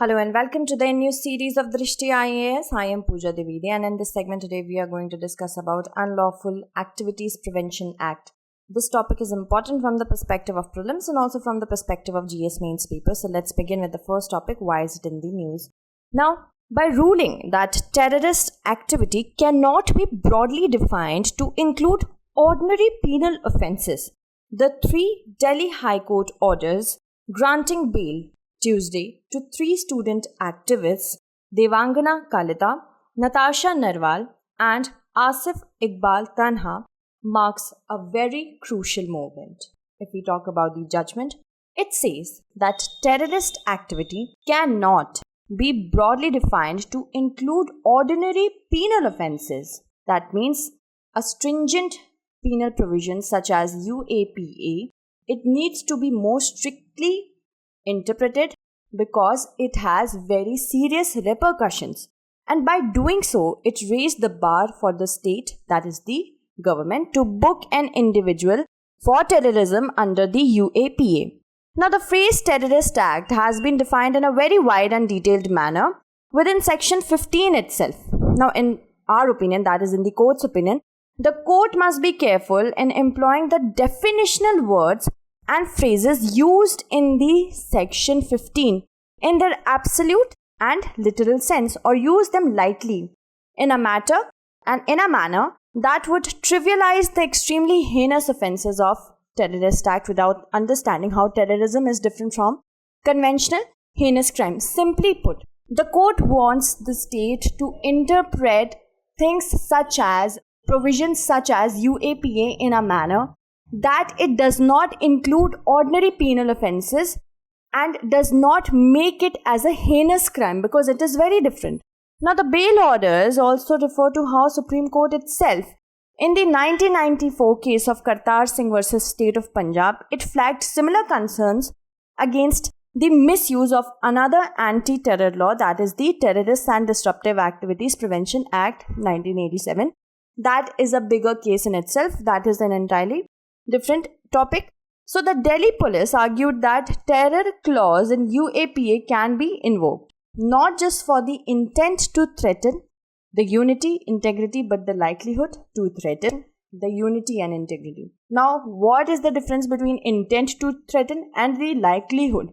Hello and welcome to the new series of Drishti IAS. I am Pooja Devide, and in this segment today we are going to discuss about Unlawful Activities Prevention Act. This topic is important from the perspective of prelims and also from the perspective of GS mains paper. So let's begin with the first topic. Why is it in the news? Now, by ruling that terrorist activity cannot be broadly defined to include ordinary penal offences, the three Delhi High Court orders granting bail Tuesday to three student activists Devangana Kalita, Natasha Narwal and Asif Iqbal Tanha marks a very crucial moment. If we talk about the judgment, it says that terrorist activity cannot be broadly defined to include ordinary penal offences. That means a stringent penal provision such as UAPA, it needs to be more strictly interpreted because it has very serious repercussions, and by doing so it raised the bar for the state, that is the government, to book an individual for terrorism under the UAPA. Now the phrase terrorist act has been defined in a very wide and detailed manner within section 15 itself. Now in our opinion, that is in the court's opinion, the court must be careful in employing the definitional words and phrases used in the section 15 in their absolute and literal sense, or use them lightly in a manner that would trivialize the extremely heinous offences of terrorist act without understanding how terrorism is different from conventional heinous crime. Simply put, the court wants the state to interpret things such as provisions such as UAPA in a manner that it does not include ordinary penal offences and does not make it as a heinous crime, because it is very different. Now the bail orders also refer to how Supreme Court itself, in the 1994 case of Kartar Singh versus State of Punjab, it flagged similar concerns against the misuse of another anti-terror law, that is the Terrorist and Disruptive Activities Prevention Act 1987. That is a bigger case in itself. That is an entirely different topic. So the Delhi police argued that terror clause in UAPA can be invoked, not just for the intent to threaten the unity, integrity, but the likelihood to threaten the unity and integrity. Now, what is the difference between intent to threaten and the likelihood?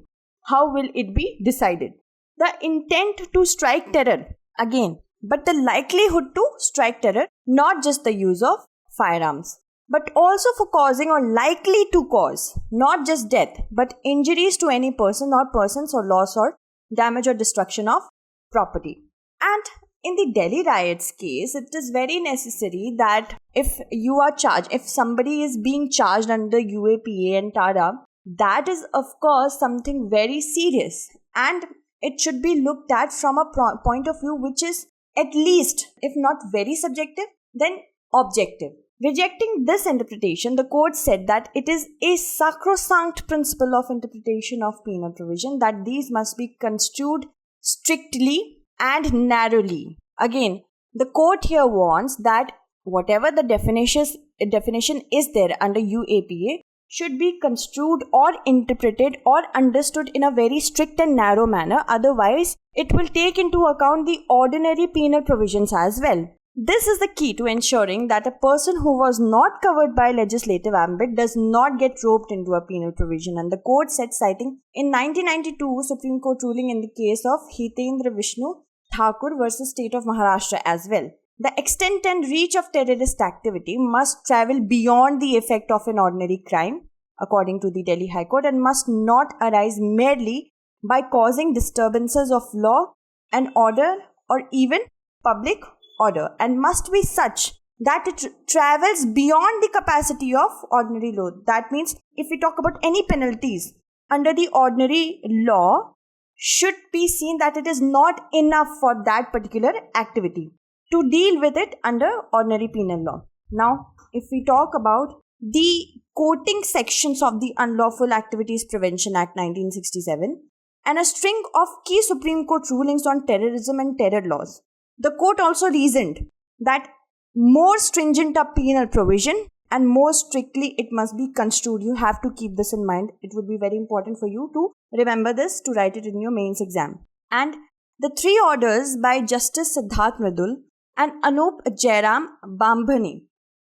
How will it be decided? The intent to strike terror, again, but the likelihood to strike terror, not just the use of firearms, but also for causing or likely to cause, not just death, but injuries to any person or persons, or loss or damage or destruction of property. And in the Delhi Riots case, it is very necessary that if you are charged, if somebody is being charged under UAPA and TADA, that is of course something very serious, and it should be looked at from a point of view which is at least, if not very subjective, then objective. Rejecting this interpretation, the court said that it is a sacrosanct principle of interpretation of penal provision that these must be construed strictly and narrowly. Again, the court here warns that whatever the definition is there under UAPA should be construed or interpreted or understood in a very strict and narrow manner. Otherwise, it will take into account the ordinary penal provisions as well. This is the key to ensuring that a person who was not covered by legislative ambit does not get roped into a penal provision. And the court said, citing in 1992 Supreme Court ruling in the case of Hitendra Vishnu Thakur versus State of Maharashtra as well, the extent and reach of terrorist activity must travel beyond the effect of an ordinary crime, according to the Delhi High Court, and must not arise merely by causing disturbances of law and order or even public order, and must be such that it travels beyond the capacity of ordinary law. That means if we talk about any penalties under the ordinary law, should be seen that it is not enough for that particular activity to deal with it under ordinary penal law. Now, if we talk about the quoting sections of the Unlawful Activities Prevention Act 1967 and a string of key Supreme Court rulings on terrorism and terror laws, the court also reasoned that more stringent a penal provision and more strictly it must be construed. You have to keep this in mind. It would be very important for you to remember this, to write it in your mains exam. And the three orders by Justice Siddharth Mridul and Anup Jairam Bambhani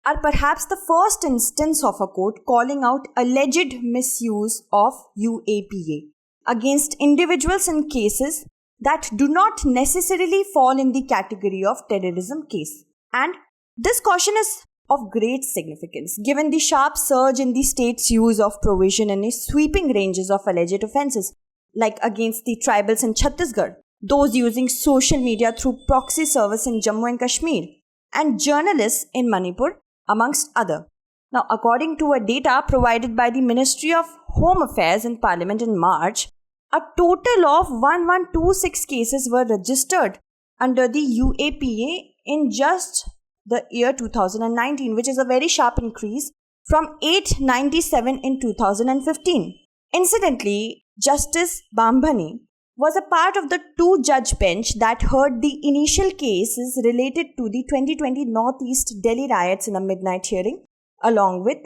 are perhaps the first instance of a court calling out alleged misuse of UAPA against individuals in cases that do not necessarily fall in the category of terrorism case. And this caution is of great significance given the sharp surge in the state's use of provision in sweeping ranges of alleged offences, like against the tribals in Chhattisgarh, those using social media through proxy service in Jammu and Kashmir, and journalists in Manipur, amongst other. Now, according to a data provided by the Ministry of Home Affairs in Parliament in March, a total of 1126 cases were registered under the UAPA in just the year 2019, which is a very sharp increase from 897 in 2015. Incidentally, Justice Bambhani was a part of the two-judge bench that heard the initial cases related to the 2020 Northeast Delhi riots in a midnight hearing, along with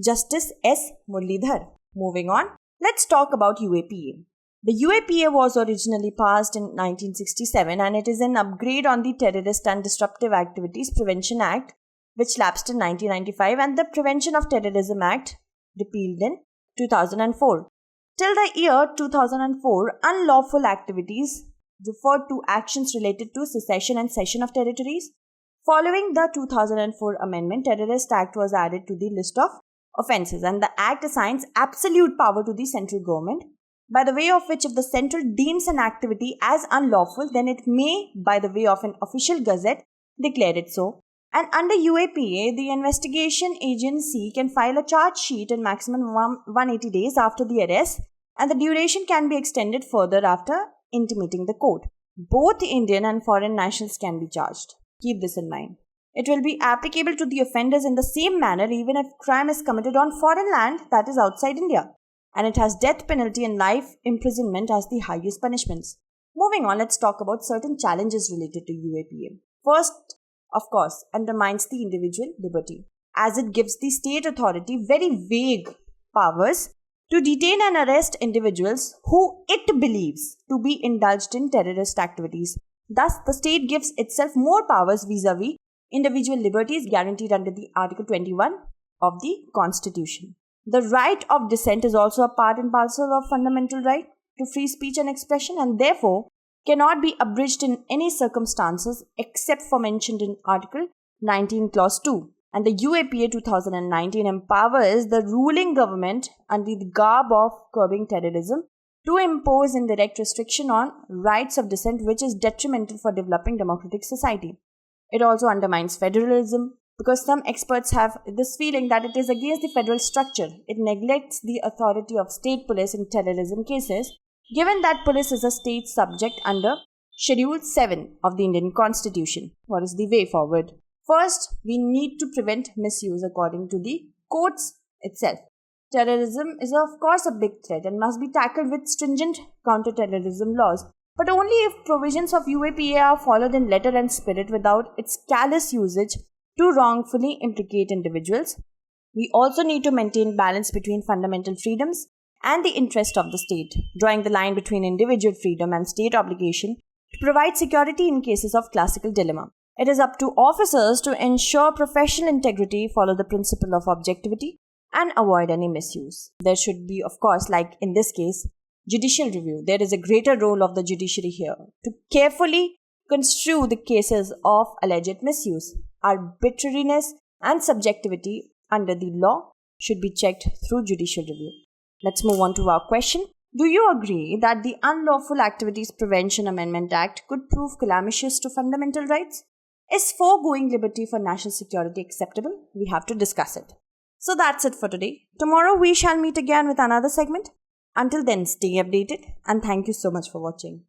Justice S. Muralidhar. Moving on, let's talk about UAPA. The UAPA was originally passed in 1967 and it is an upgrade on the Terrorist and Disruptive Activities Prevention Act, which lapsed in 1995, and the Prevention of Terrorism Act, repealed in 2004. Till the year 2004, unlawful activities referred to actions related to secession and cession of territories. Following the 2004 amendment, Terrorist Act was added to the list of offences, and the Act assigns absolute power to the central government, by the way of which if the central deems an activity as unlawful, then it may, by the way of an official gazette, declare it so. And under UAPA, the investigation agency can file a charge sheet in maximum 180 days after the arrest, and the duration can be extended further after intimating the court. Both Indian and foreign nationals can be charged. Keep this in mind. It will be applicable to the offenders in the same manner even if crime is committed on foreign land, that is outside India. And it has death penalty and life imprisonment as the highest punishments. Moving on, let's talk about certain challenges related to UAPA. First, of course, undermines the individual liberty, as it gives the state authority very vague powers to detain and arrest individuals who it believes to be indulged in terrorist activities. Thus, the state gives itself more powers vis-a-vis individual liberties guaranteed under the Article 21 of the Constitution. The right of dissent is also a part and parcel of fundamental right to free speech and expression, and therefore cannot be abridged in any circumstances except for mentioned in Article 19 Clause 2. And the UAPA 2019 empowers the ruling government under the garb of curbing terrorism to impose indirect restriction on rights of dissent, which is detrimental for developing democratic society. It also undermines federalism, because some experts have this feeling that it is against the federal structure. It neglects the authority of state police in terrorism cases, given that police is a state subject under Schedule 7 of the Indian Constitution. What is the way forward? First, we need to prevent misuse according to the courts itself. Terrorism is of course a big threat and must be tackled with stringent counter-terrorism laws, but only if provisions of UAPA are followed in letter and spirit without its callous usage to wrongfully implicate individuals. We also need to maintain balance between fundamental freedoms and the interest of the state, drawing the line between individual freedom and state obligation to provide security in cases of classical dilemma. It is up to officers to ensure professional integrity, follow the principle of objectivity, and avoid any misuse. There should be, of course, like in this case, judicial review. There is a greater role of the judiciary here to carefully construe the cases of alleged misuse. Arbitrariness and subjectivity under the law should be checked through judicial review. Let's move on to our question. Do you agree that the Unlawful Activities Prevention Amendment Act could prove calamitous to fundamental rights? Is foregoing liberty for national security acceptable? We have to discuss it. So that's it for today. Tomorrow we shall meet again with another segment. Until then, stay updated and thank you so much for watching.